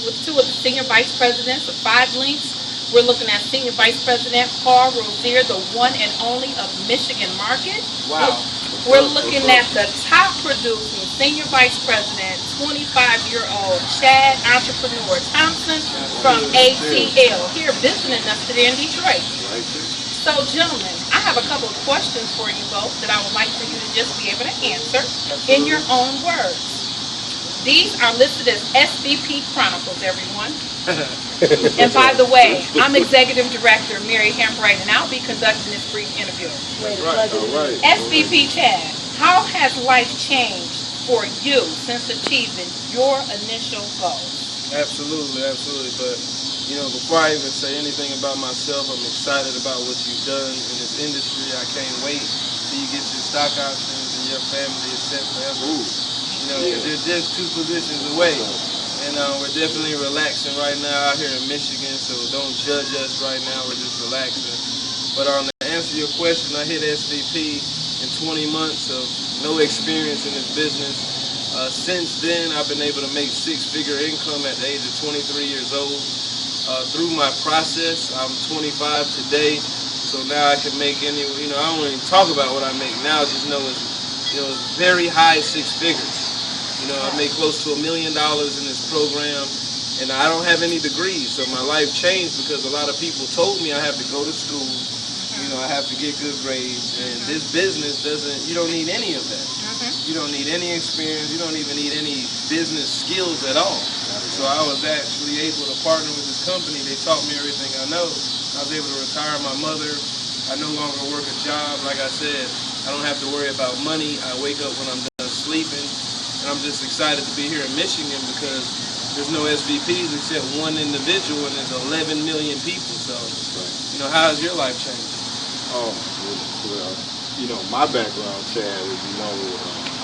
with two of the senior vice presidents of 5 Links. We're looking at Senior Vice President Paul Rozier, the one and only of Michigan Market. Wow. We're looking at the top producing Senior Vice President, 25-year-old Chad entrepreneur Thompson from ATL, here visiting us today in Detroit. So, gentlemen, I have a couple of questions for you both that I would like for you to just be able to answer in your own words. These are listed as SVP Chronicles, everyone. And by the way, I'm Executive Director Mary Hambright, and I'll be conducting this brief interview. Right. SVP Chad, how has life changed for you since achieving your initial goals? Absolutely. But, before I even say anything about myself, I'm excited about what you've done in this industry. I can't wait till you get your stock options and your family is set forever. They're just 2 positions away. And we're definitely relaxing right now out here in Michigan, so don't judge us right now. We're just relaxing. But to answer your question, I hit SVP in 20 months of no experience in this business. Since then, I've been able to make 6-figure income at the age of 23 years old. Through my process, I'm 25 today, so now I can make I don't even talk about what I make now, just know it's very high 6 figures. I make close to $1 million in this program, and I don't have any degrees, so my life changed because a lot of people told me I have to go to school, I have to get good grades, and this business you don't need any of that. You don't need any experience, you don't even need any business skills at all. So I was actually able to partner with this company. They taught me everything I know. I was able to retire my mother. I no longer work a job. Like I said, I don't have to worry about money. I wake up when I'm done sleeping. And I'm just excited to be here in Michigan because there's no SVPs except one individual, and there's 11 million people. So, how has your life changed? Oh, well, my background, Chad, is,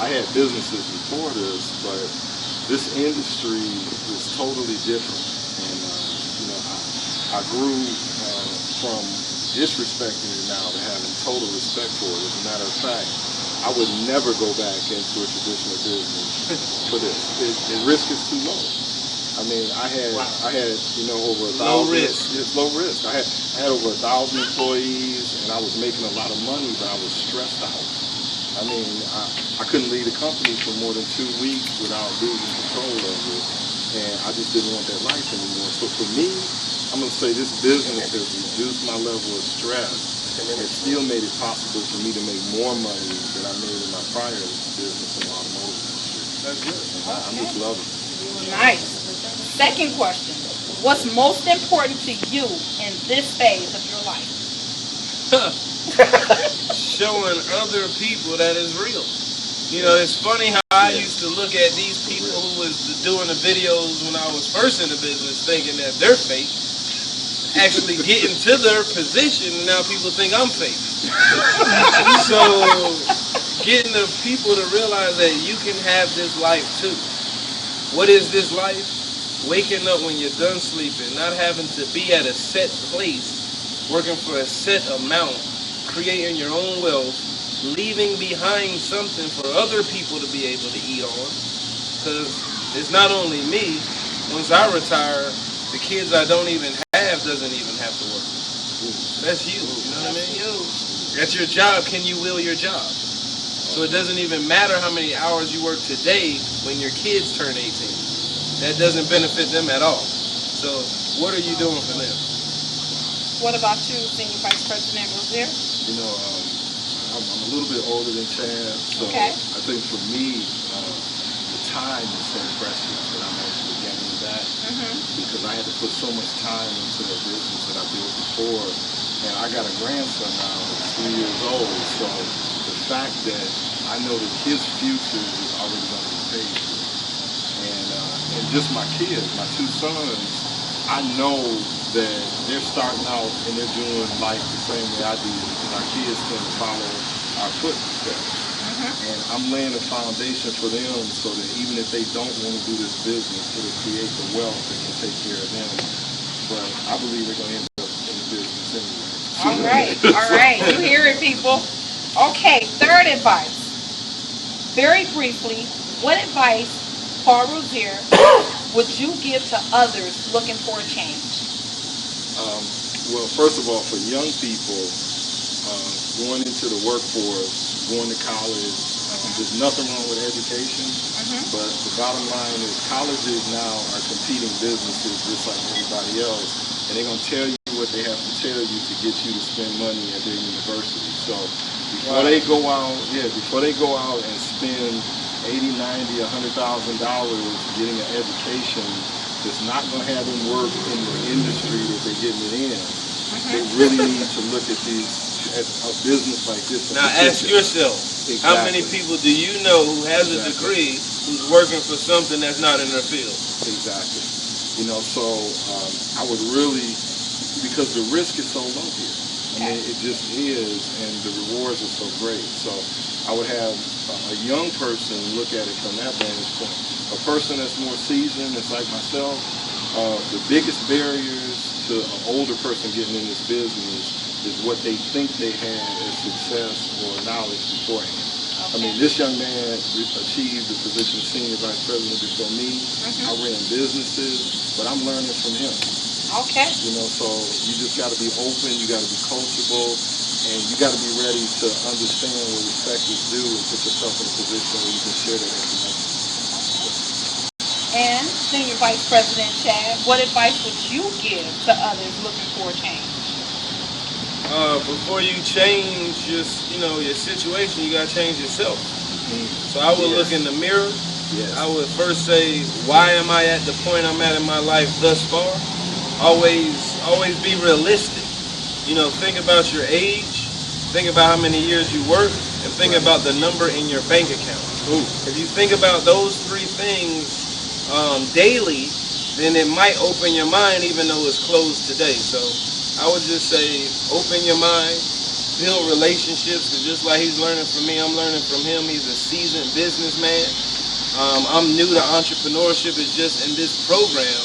I had businesses before this, but this industry is totally different. And, I grew from disrespecting it now to having total respect for it. As a matter of fact, I would never go back into a traditional business for this. The risk is too low. I mean, I had over 1,000. Low risk. It's low risk. I had over 1,000 employees, and I was making a lot of money, but I was stressed out. I mean, I couldn't lead a company for more than 2 weeks without losing control of it, and I just didn't want that life anymore. So for me, I'm going to say this business has reduced my level of stress. And it still made it possible for me to make more money than I made in my prior business in the automotive industry. That's good. I'm just loving it. Nice. Second question. What's most important to you in this phase of your life? Showing other people that is real. It's funny how I used to look at these people who was doing the videos when I was first in the business thinking that they're fake. Actually getting to their position, and now people think I'm fake. So getting the people to realize that you can have this life too. What is this life? Waking up when you're done sleeping, not having to be at a set place, working for a set amount, creating your own wealth, leaving behind something for other people to be able to eat on. Because it's not only me. Once I retire, the kids I don't even have doesn't even have to work. That's you. You know what I mean? That's your job. Can you will your job? So it doesn't even matter how many hours you work today when your kids turn 18. That doesn't benefit them at all. So what are you doing for them? What about you, Senior Vice President Rozier? I'm a little bit older than Chad, so I think for me, the time is so precious that I'm actually getting back because I had to put so much time into that business that I built before, and I got a grandson now that's 3 years old, so the fact that I know that his future is already going to be paid for, and just my kids, my 2 sons, I know that they're starting out and they're doing life the same way I did, because our kids tend to follow our footsteps. And I'm laying a foundation for them so that even if they don't want to do this business, it'll create the wealth that can take care of them. But I believe they're going to end up in the business anyway. All right. You hear it, people. Okay, third advice. Very briefly, what advice, Paul Rozier, would you give to others looking for a change? Well, first of all, for young people going into the workforce, going to college, there's nothing wrong with education, but the bottom line is colleges now are competing businesses just like everybody else, and they're going to tell you what they have to tell you to get you to spend money at their university. So before they go out and spend $80, $90, $100,000 getting an education that's not going to have them work in the industry that they're getting it in, they really need to look at a business like this. Now ask yourself, how many people do you know who has a degree who's working for something that's not in their field? Exactly. So I would really, because the risk is so low here. I mean, it just is, and the rewards are so great. So I would have a young person look at it from that vantage point. A person that's more seasoned, that's like myself, the biggest barriers to an older person getting in this business is what they think they had as success or knowledge beforehand. I mean, this young man achieved the position of senior vice president before me. I ran businesses, but I'm learning from him. Okay. So you just got to be open, you got to be coachable, and you got to be ready to understand what respect is due and put yourself in a position where you can share that information. And Senior Vice President Chad, what advice would you give to others looking for a change? Before you change your situation, you got to change yourself. So I would look in the mirror. I would first say, why am I at the point I'm at in my life thus far? Always be realistic. Think about your age, think about how many years you work, and think about the number in your bank account. If you think about those three things daily, then it might open your mind even though it's closed today. So I would just say, open your mind, build relationships, because just like he's learning from me, I'm learning from him. He's a seasoned businessman. I'm new to entrepreneurship. It's just in this program,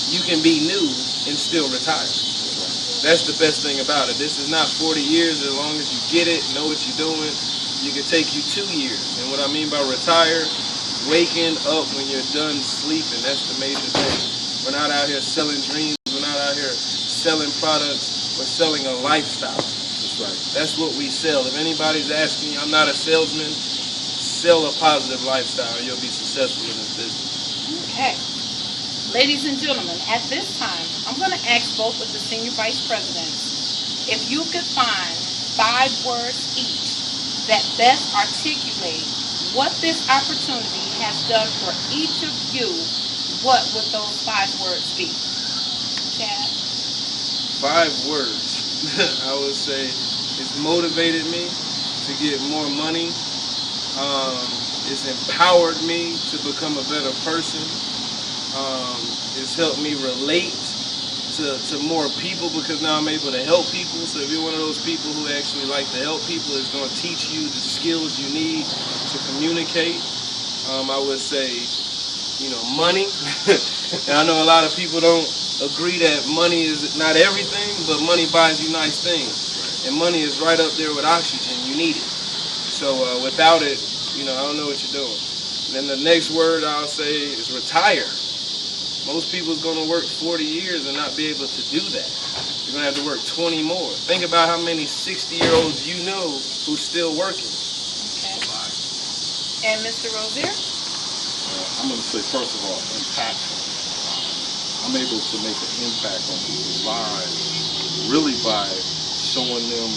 you can be new and still retire. That's the best thing about it. This is not 40 years. As long as you get it, know what you're doing, you can take you 2 years. And what I mean by retire, waking up when you're done sleeping. That's the major thing. We're not out here selling dreams. We're not out here selling products. We're selling a lifestyle. That's right. That's what we sell. If anybody's asking you, I'm not a salesman, sell a positive lifestyle and you'll be successful in this business. Okay. Ladies and gentlemen, at this time, I'm going to ask both of the senior vice presidents if you could find 5 words each that best articulate what this opportunity has done for each of you. What would those 5 words be? Chad? 5 words. I would say it's motivated me to get more money. It's empowered me to become a better person. It's helped me relate to more people because now I'm able to help people. So if you're one of those people who actually like to help people, it's going to teach you the skills you need to communicate. I would say, money. And I know a lot of people don't agree that money is not everything, but money buys you nice things. And money is right up there with oxygen. You need it. So without it, I don't know what you're doing. And then the next word I'll say is retire. Most people is going to work 40 years and not be able to do that. You're going to have to work 20 more. Think about how many 60-year-olds you know who's still working. Okay. And Mr. Rozier? I'm going to say, first of all, impactful. I'm able to make an impact on people's lives really by showing them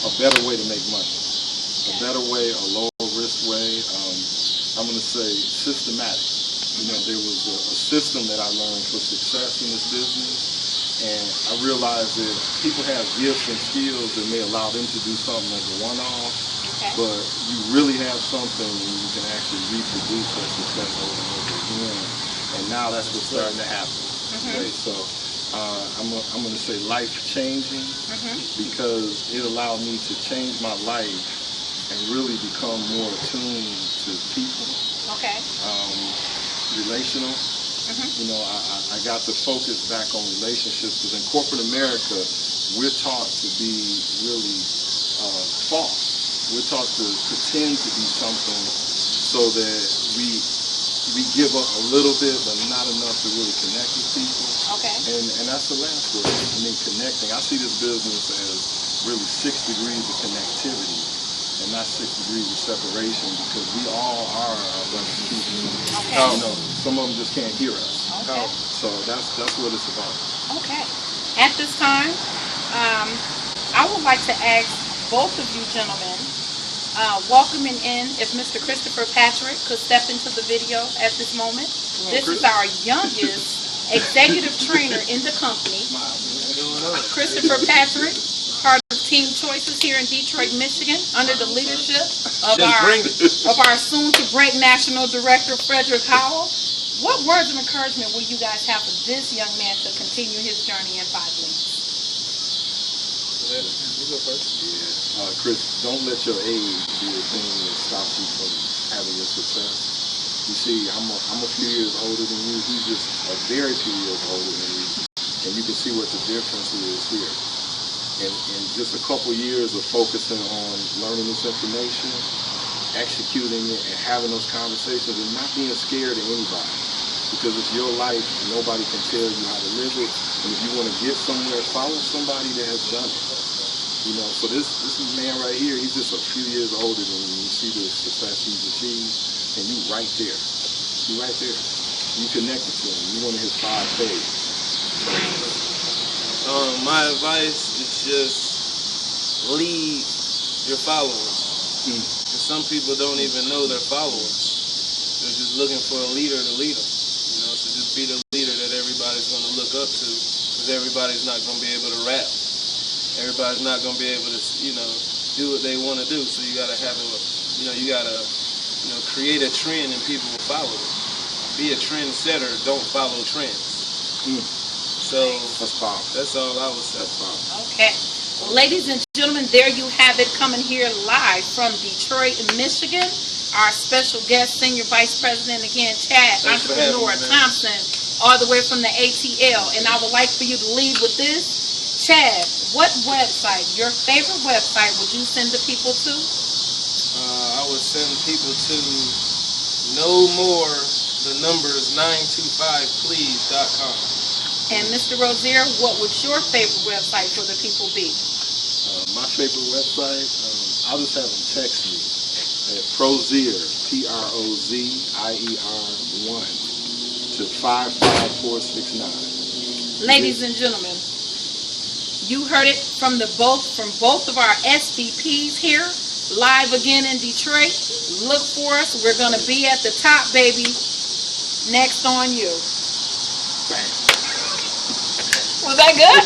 a better way to make money. A better way, a lower risk way. I'm going to say systematic. There was a system that I learned for success in this business, and I realized that people have gifts and skills that may allow them to do something as a one-off, but you really have something and you can actually reproduce that success over and over again, and now that's what's starting to happen. Okay, so I'm going to say life-changing because it allowed me to change my life and really become more attuned to people. Okay. Relational. I got to focus back on relationships because in corporate America, we're taught to be really false. We're taught to pretend to be something so that we we give up a little bit, but not enough to really connect with people. Okay. And that's the last word. I mean, connecting. I see this business as really 6 degrees of connectivity and not 6 degrees of separation, because we all are our brothers and sisters. Okay. You know, some of them just can't hear us. Okay. So that's what it's about. Okay. At this time, I would like to ask both of you gentlemen, welcoming in, if Mr. Christopher Patrick could step into the video at this moment. This is our youngest executive trainer in the company. Christopher Patrick, part of Team Choices here in Detroit, Michigan, under the leadership of our soon-to-break national director, Frederick Howell. What words of encouragement will you guys have for this young man to continue his journey in 5 minutes? You go first. Yeah. Chris, don't let your age be the thing that stops you from having your success. You see, I'm a few years older than you. He's just a very few years older than you. And you can see what the difference is here. And just a couple years of focusing on learning this information, executing it, and having those conversations, and not being scared of anybody. Because it's your life, and nobody can tell you how to live it. And if you want to get somewhere, follow somebody that has done it. You know, so this man right here, he's just a few years older than you. You see the success he's achieved, and you right there. You right there. You connected to him. You one of his 5 faves. My advice is just lead your followers. And some people don't even know their followers. They're just looking for a leader to lead them. You know, so just be the leader that everybody's going to look up to, because everybody's not going to be able to rap. Everybody's not going to be able to, do what they want to do. So you got to have create a trend and people will follow it. Be a trendsetter. Don't follow trends. So that's all I would say. Okay. Well, ladies and gentlemen, there you have it, coming here live from Detroit, Michigan. Our special guest, Senior Vice President, again, Chad, entrepreneur, Thompson, all the way from the ATL. And I would like for you to lead with this. Chad, what website, your favorite website, would you send the people to? I would send people to no more the numbers 925please.com. And Mr. Rozier, what would your favorite website for the people be? My favorite website, I'll just have them text me at Rozier, PROZIER 1 to 55469. Ladies and gentlemen, you heard it from both of our SVPs here, live again in Detroit. Look for us. We're going to be at the top, baby. Next on you. Bang. Was that good?